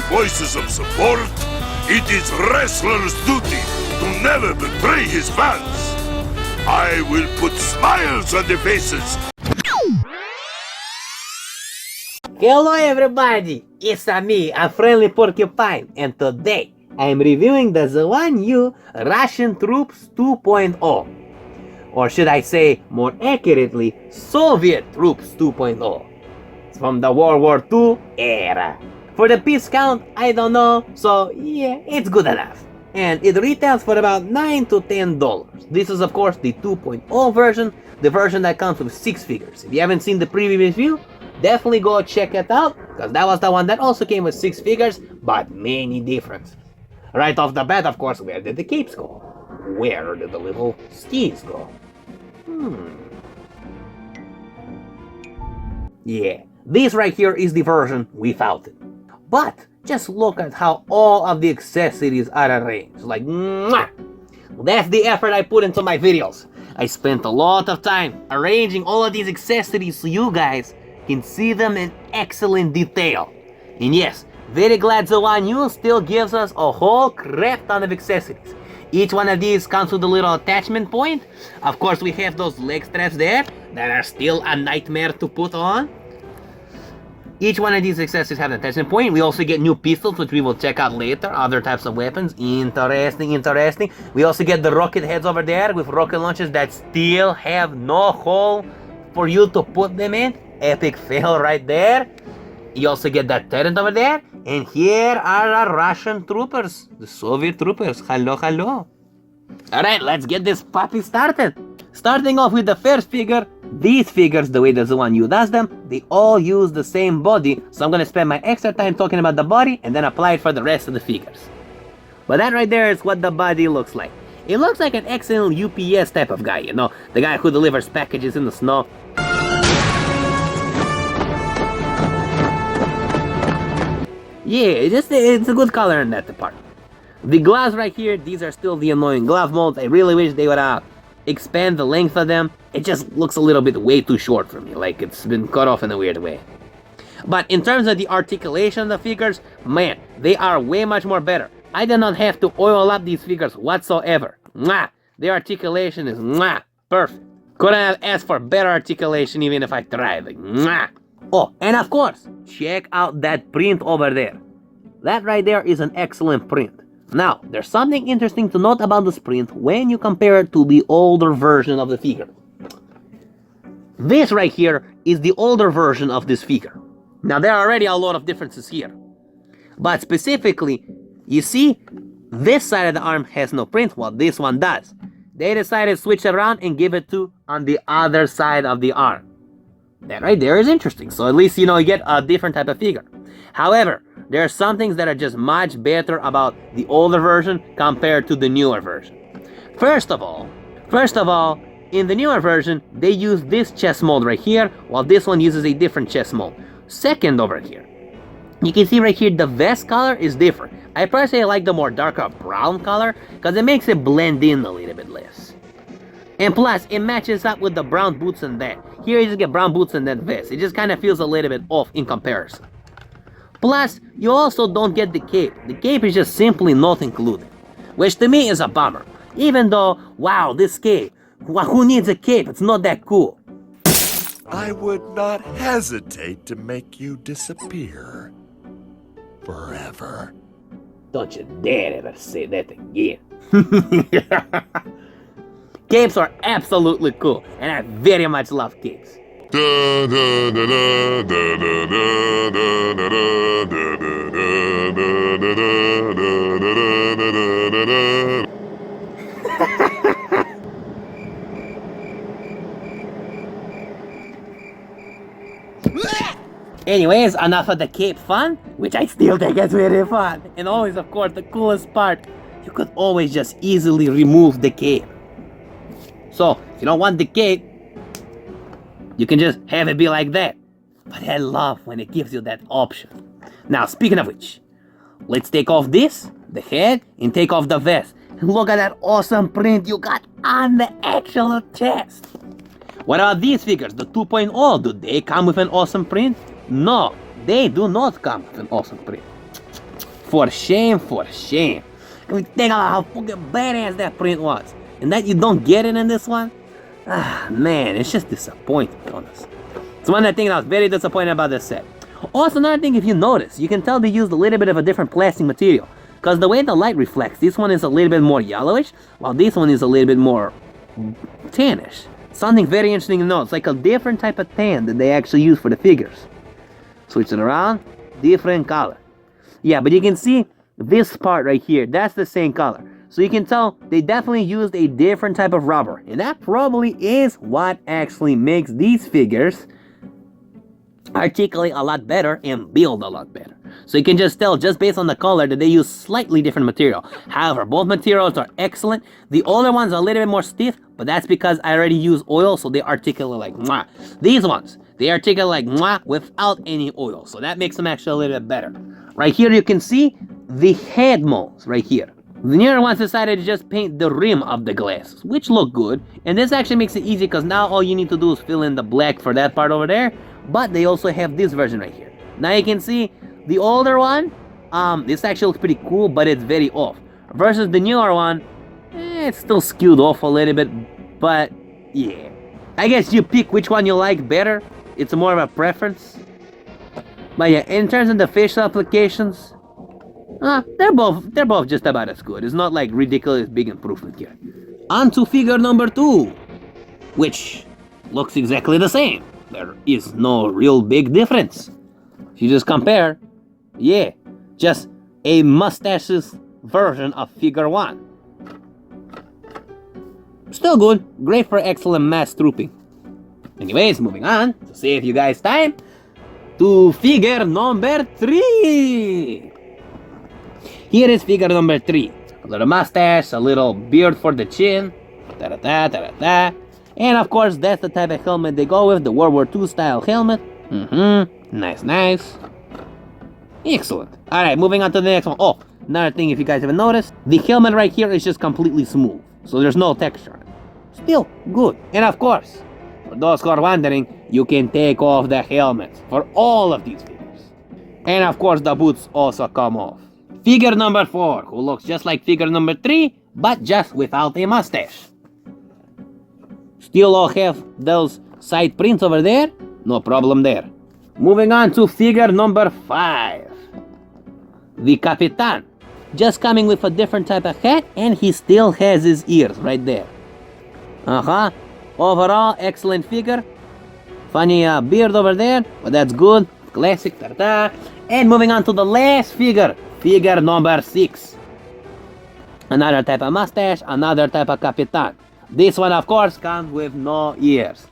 voices of support, it is wrestler's duty to never betray his fans. I will put smiles on their faces. Hello everybody, it's me, a friendly porcupine, and today I am reviewing the XuanYu Russian Troops 2.0. Or should I say, more accurately, Soviet Troops 2.0. It's from the World War II era. For the piece count, I don't know, so yeah, it's good enough. And it retails for about $9 to $10. This is of course the 2.0 version, the version that comes with 6 figures. If you haven't seen the previous review, definitely go check it out, because that was the one that also came with 6 figures, but many differences. Right off the bat, of course, where did the capes go? Where did the little skis go? Yeah, this right here is the version without it. But just look at how all of the accessories are arranged. Like, mwah! That's the effort I put into my videos. I spent a lot of time arranging all of these accessories so you guys can see them in excellent detail. And yes, very glad XuanYu still gives us a whole crap ton of accessories. Each one of these comes with a little attachment point. Of course, we have those leg straps there that are still a nightmare to put on. Each one of these accessories have an attachment point. We also get new pistols, which we will check out later. Other types of weapons. Interesting, interesting. We also get the rocket heads over there with rocket launchers that still have no hole for you to put them in. Epic fail right there. You also get that turret over there. And here are our Russian troopers. The Soviet troopers. Hello, hello. Alright, let's get this puppy started. Starting off with the first figure. These figures, the way the XuanYu does them, they all use the same body. So I'm going to spend my extra time talking about the body and then apply it for the rest of the figures. But that right there is what the body looks like. It looks like an excellent UPS type of guy, you know. The guy who delivers packages in the snow. Yeah, it's a good color in that department. The gloves right here, these are still the annoying glove molds. I really wish they would expand the length of them. It just looks a little bit way too short for me, like it's been cut off in a weird way. But in terms of the articulation of the figures, man, they are way much more better. I did not have to oil up these figures whatsoever. Mwah! The articulation is mwah! Perfect. Couldn't have asked for better articulation even if I tried. Like, mwah! Oh, and of course, check out that print over there. That right there is an excellent print. Now, there's something interesting to note about this print when you compare it to the older version of the figure. This right here is the older version of this figure. Now, there are already a lot of differences here. But specifically, you see, this side of the arm has no print, while this one does. They decided to switch around and give it to on the other side of the arm. That right there is interesting, so at least, you know, you get a different type of figure. However, there are some things that are just much better about the older version compared to the newer version. First of all, in the newer version, they use this chest mold right here, while this one uses a different chest mold. Second over here, you can see right here the vest color is different. I personally like the more darker brown color, because it makes it blend in a little bit less. And plus, it matches up with the brown boots and that. Here you just get brown boots and that vest. It just kind of feels a little bit off in comparison. Plus, you also don't get the cape. The cape is just simply not included. Which to me is a bummer. Even though, wow, this cape. Who needs a cape? It's not that cool. I would not hesitate to make you disappear. Forever. Don't you dare ever say that again. Capes are absolutely cool, and I very much love capes. Anyways, enough of the cape fun, which I still think is very fun. And always, of course, the coolest part, you could always just easily remove the cape. So, if you don't want the cape, you can just have it be like that. But I love when it gives you that option. Now, speaking of which, let's take off this, the head, and take off the vest. And look at that awesome print you got on the actual chest. What about these figures, the 2.0? Do they come with an awesome print? No, they do not come with an awesome print. For shame, for shame. I mean, think about how fucking badass that print was. And that you don't get it in this one? Ah, man, it's just disappointing, honestly. It's one of the things I was very disappointed about this set. Also, another thing, if you notice, you can tell they used a little bit of a different plastic material. Because the way the light reflects, this one is a little bit more yellowish, while this one is a little bit more tannish. Something very interesting to note. It's like a different type of tan that they actually use for the figures. Switch it around, different color. Yeah, but you can see this part right here, that's the same color. So you can tell they definitely used a different type of rubber. And that probably is what actually makes these figures articulate a lot better and build a lot better. So you can just tell just based on the color that they use slightly different material. However, both materials are excellent. The older ones are a little bit more stiff, but that's because I already use oil, so they articulate like mwah. These ones, they articulate like mwah without any oil, so that makes them actually a little bit better. Right here you can see the head molds right here. The newer ones decided to just paint the rim of the glasses, which look good, and this actually makes it easy because now all you need to do is fill in the black for that part over there. But they also have this version right here. Now you can see the older one, this actually looks pretty cool, but it's very off. Versus the newer one, it's still skewed off a little bit, but yeah. I guess you pick which one you like better. It's more of a preference. But yeah, in terms of the facial applications, they're both just about as good. It's not like ridiculous big improvement here. On to figure number 2, which looks exactly the same. There is no real big difference. If you just compare, yeah, just a mustaches version of figure 1. Still good, great for excellent mass trooping. Anyways, moving on to save you guys time to figure number 3. Here is figure number 3. A little mustache, a little beard for the chin, ta-da-da, and of course that's the type of helmet they go with, the World War II style helmet. Nice. Excellent. Alright, moving on to the next one. Oh, another thing, if you guys haven't noticed, the helmet right here is just completely smooth, so there's no texture. Still good. And of course, for those who are wondering, you can take off the helmet for all of these figures. And of course the boots also come off. Figure number 4, who looks just like figure number 3, but just without a mustache. Still all have those side prints over there, no problem there. Moving on to figure number 5. The Capitan. Just coming with a different type of hat, and he still has his ears right there. Overall, excellent figure. Funny beard over there, but that's good. Classic, ta-ta. And moving on to the last figure. Figure number 6. Another type of mustache, another type of Capitan. This one, of course, comes with no ears.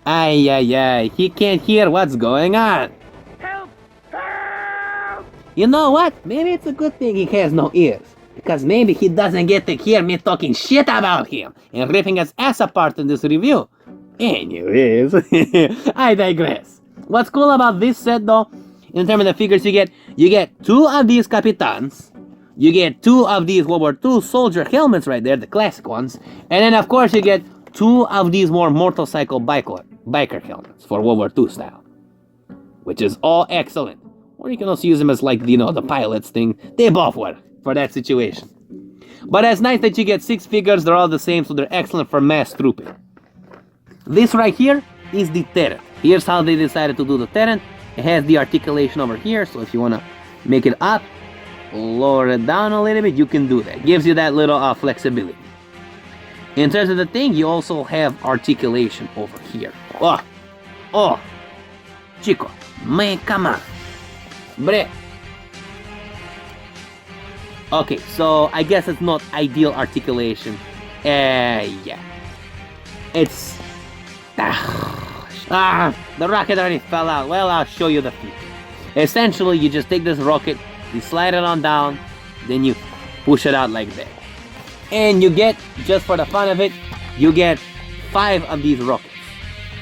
Ay, he can't hear what's going on. Help! Help! You know what? Maybe it's a good thing he has no ears. Because maybe he doesn't get to hear me talking shit about him and ripping his ass apart in this review. Anyways, I digress. What's cool about this set though, in terms of the figures you get 2 of these Capitans, you get 2 of these World War II soldier helmets right there, the classic ones, and then of course you get 2 of these more motorcycle biker helmets for World War II style, which is all excellent. Or you can also use them as like, the pilots thing. They both work for that situation. But it's nice that you get 6 figures, they're all the same, so they're excellent for mass trooping. This right here is the turret. Here's how they decided to do the turret. It has the articulation over here, so if you want to make it up, lower it down a little bit, you can do that. Gives you that little flexibility. In terms of the thing, you also have articulation over here. Oh, chico, man, come on. Bre. Okay, so I guess it's not ideal articulation. Yeah. It's... the rocket already fell out. Well, I'll show you the feature. Essentially, you just take this rocket, you slide it on down, then you push it out like that. And you get, just for the fun of it, you get 5 of these rockets.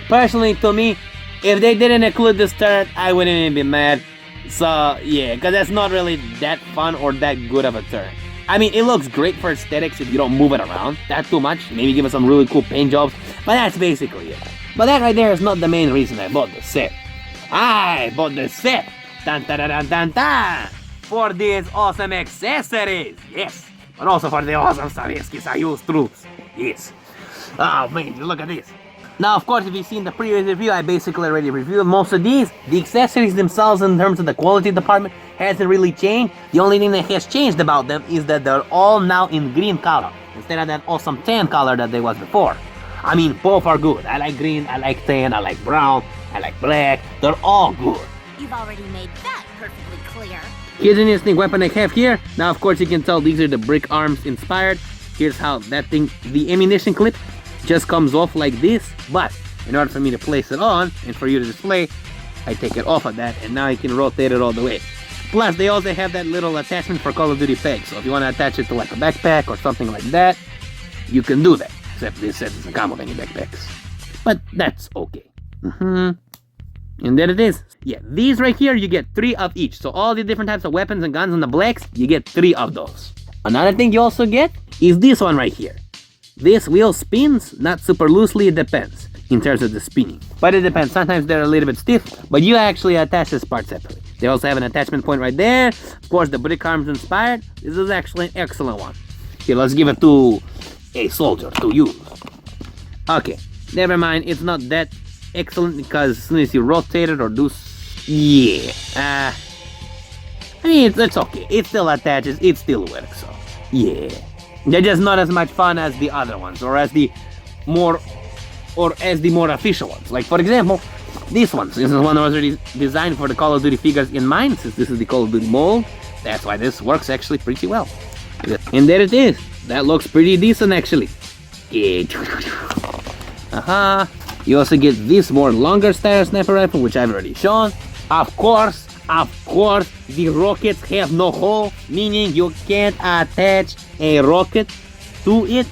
Personally, to me, if they didn't include this turret, I wouldn't even be mad. So, yeah, because that's not really that fun or that good of a turret. I mean, it looks great for aesthetics if you don't move it around that too much. Maybe give it some really cool paint jobs, but that's basically it. But that right there is not the main reason I bought the set. I bought the set! Dun, dun, dun, dun, dun, dun. for these awesome accessories. Yes. But also for the awesome Sovietskis I use troops. Yes. Oh man, look at this. Now, of course, if you've seen the previous review, I basically already reviewed most of these. The accessories themselves, in terms of the quality department, hasn't really changed. The only thing that has changed about them is that they're all now in green color, instead of that awesome tan color that they was before. I mean, both are good. I like green, I like tan, I like brown, I like black. They're all good. You've already made that perfectly clear. Here's an interesting weapon I have here. Now, of course, you can tell these are the brick arms inspired. Here's how that thing, the ammunition clip, just comes off like this. But in order for me to place it on and for you to display, I take it off of that, and now you can rotate it all the way. Plus, they also have that little attachment for Call of Duty pegs. So if you want to attach it to like a backpack or something like that, you can do that. Except this set doesn't come with any backpacks. But that's okay. And there it is. Yeah, these right here, you get 3 of each. So all the different types of weapons and guns on the blacks, you get 3 of those. Another thing you also get is this one right here. This wheel spins, not super loosely, it depends in terms of the spinning. But it depends, sometimes they're a little bit stiff, but you actually attach this part separately. They also have an attachment point right there. Of course, the brick arms inspired. This is actually an excellent one. Here, let's give it to a soldier to use. Okay, never mind, it's not that excellent because as soon as you rotate it or do... Yeah, I mean, it's okay. It still attaches, it still works, so... Yeah. They're just not as much fun as the other ones, or as the more official ones. Like, for example, this one. This is one that was already designed for the Call of Duty figures in mind, since this is the Call of Duty mold. That's why this works actually pretty well. And there it is. That looks pretty decent, actually. Yeah. You also get this more longer style sniper rifle, which I've already shown. Of course, the rockets have no hole, meaning you can't attach a rocket to it.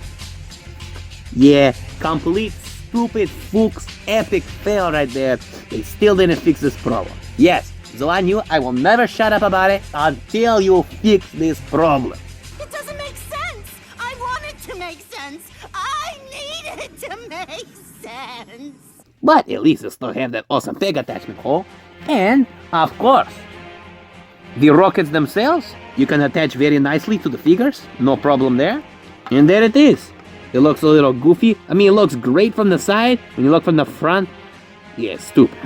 Yeah, complete stupid Fuchs epic fail right there. They still didn't fix this problem. Yes, XuanYu, I will never shut up about it until you fix this problem. It doesn't make sense. I want it to make sense. I need it to make sense. But at least you still have that awesome peg attachment hole. And, of course, the rockets themselves, you can attach very nicely to the figures. No problem there. And there it is. It looks a little goofy. I mean, it looks great from the side. When you look from the front, yeah, stupid.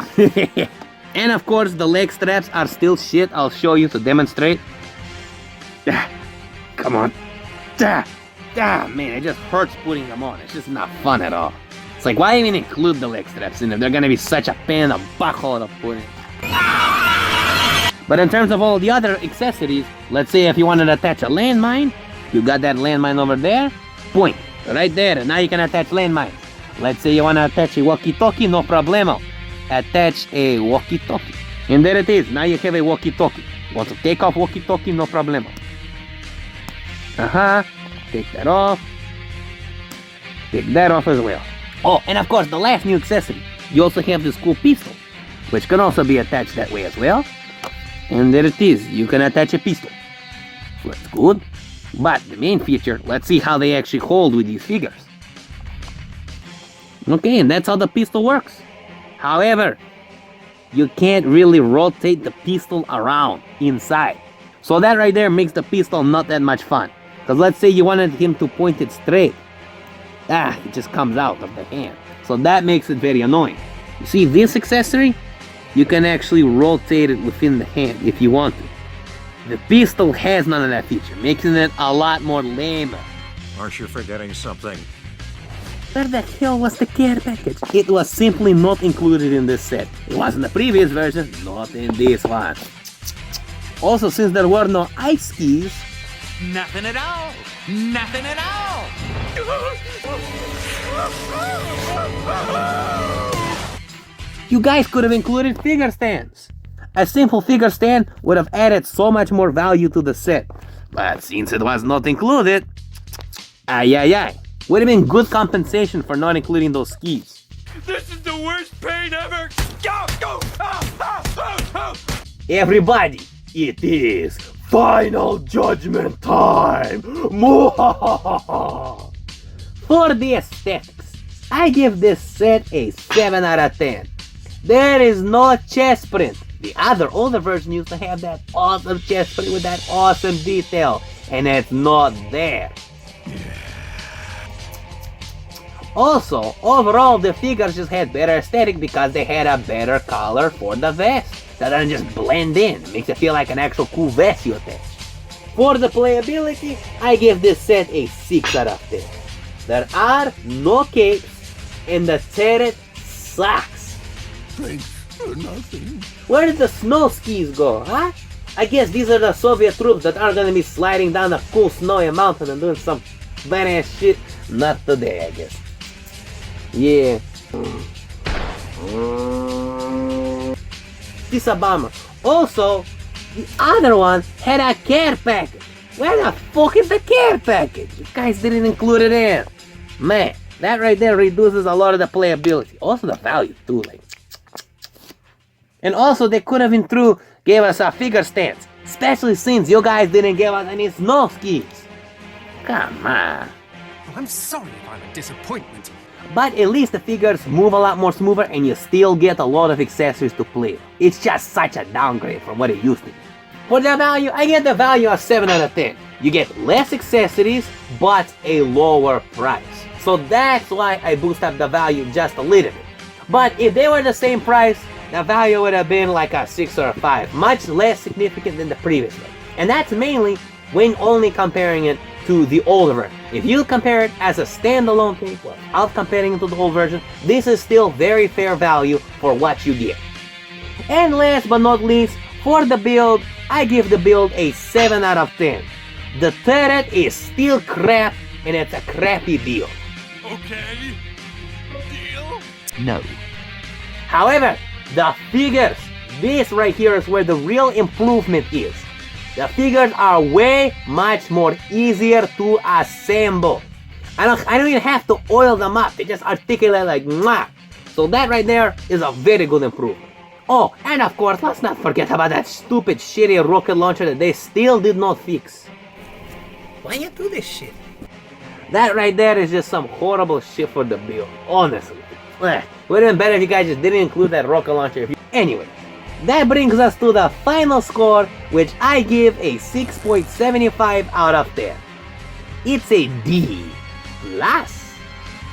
And of course, the leg straps are still shit. I'll show you to demonstrate. Come on. Man, it just hurts putting them on. It's just not fun at all. It's like, why even include the leg straps in them? They're gonna be such a pain in the butthole to put in. But in terms of all the other accessories, let's say if you wanted to attach a landmine, you got that landmine over there, point, right there, and now you can attach landmines. Let's say you want to attach a walkie-talkie, no problemo. Attach a walkie-talkie. And there it is, now you have a walkie-talkie. Want to take off walkie-talkie, no problemo. Take that off. Take that off as well. Oh, and of course, the last new accessory. You also have this cool pistol, which can also be attached that way as well. And there it is, you can attach a pistol. So that's good. But the main feature, let's see how they actually hold with these figures. Okay, and that's how the pistol works. However, you can't really rotate the pistol around inside. So that right there makes the pistol not that much fun. Because let's say you wanted him to point it straight. It just comes out of the hand. So that makes it very annoying. You see this accessory? You can actually rotate it within the hand if you want to. The pistol has none of that feature, making it a lot more lame. Aren't you forgetting something? Where the hell was the care package? It was simply not included in this set. It was in the previous version, not in this one. Also, since there were no ice skis... Nothing at all! Nothing at all! You guys could have included figure stands. A simple figure stand would have added so much more value to the set. But since it was not included... Would have been good compensation for not including those skis. This is the worst pain ever! Everybody, it is final judgment time! For the aesthetics, I give this set a 7 out of 10. There is no chest print, The other older version used to have that awesome chest plate with that awesome detail, and it's not there. Also, overall, the figures just had better aesthetic because they had a better color for the vest. That doesn't just blend in, it makes it feel like an actual cool vest you attach. For the playability, I give this set a 6 out of 10. There are no capes, and the turret sucks. Thanks for nothing. Where did the snow skis go, huh? I guess these are the Soviet troops that are gonna be sliding down a cool snowy mountain and doing some badass shit. Not today, I guess. Yeah. This is a bummer. Also, the other one had a care package. Where the fuck is the care package? You guys didn't include it in. Man, that right there reduces a lot of the playability. Also the value too, like. And also they could have been through, gave us a figure stance. Especially since you guys didn't give us any snow skis. Come on. I'm sorry if I'm a disappointment. But at least the figures move a lot more smoother and you still get a lot of accessories to play. It's just such a downgrade from what it used to be. For the value, I get the value of 7 out of 10. You get less accessories, but a lower price. So that's why I boost up the value just a little bit. But if they were the same price, the value would have been like a 6 or a 5. Much less significant than the previous one. And that's mainly when only comparing it to the older version. If you compare it as a standalone thing, without comparing it to the old version, this is still very fair value for what you get. And last but not least, for the build, I give the build a 7 out of 10. The turret is still crap, and it's a crappy build. Okay. Deal? No. However, the figures, this right here is where the real improvement is. The figures are way much more easier to assemble. I don't even have to oil them up. They just articulate like mwah. So that right there is a very good improvement. Oh, and of course, let's not forget about that stupid shitty rocket launcher that they still did not fix. Why you do this shit? That right there is just some horrible shit for the build, honestly. Would have been better if you guys just didn't include that rocket launcher. Anyway. That brings us to the final score, which I give a 6.75 out of 10. It's a D+.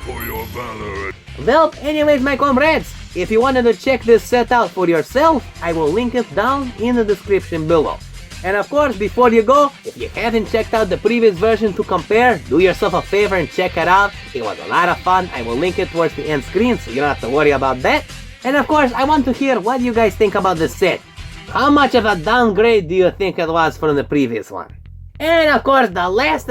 For your valor. Well, anyways, my comrades, if you wanted to check this set out for yourself, I will link it down in the description below. And of course, before you go, if you haven't checked out the previous version to compare, do yourself a favor and check it out. It was a lot of fun. I will link it towards the end screen, so you don't have to worry about that. And of course, I want to hear what you guys think about this set. How much of a downgrade do you think it was from the previous one? And of course, the last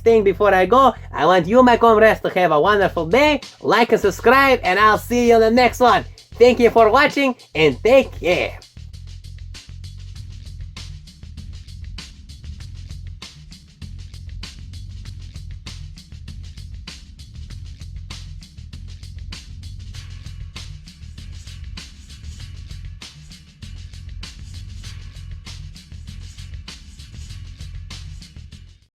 thing before I go, I want you, my comrades, to have a wonderful day. Like and subscribe, and I'll see you in the next one. Thank you for watching, and take care.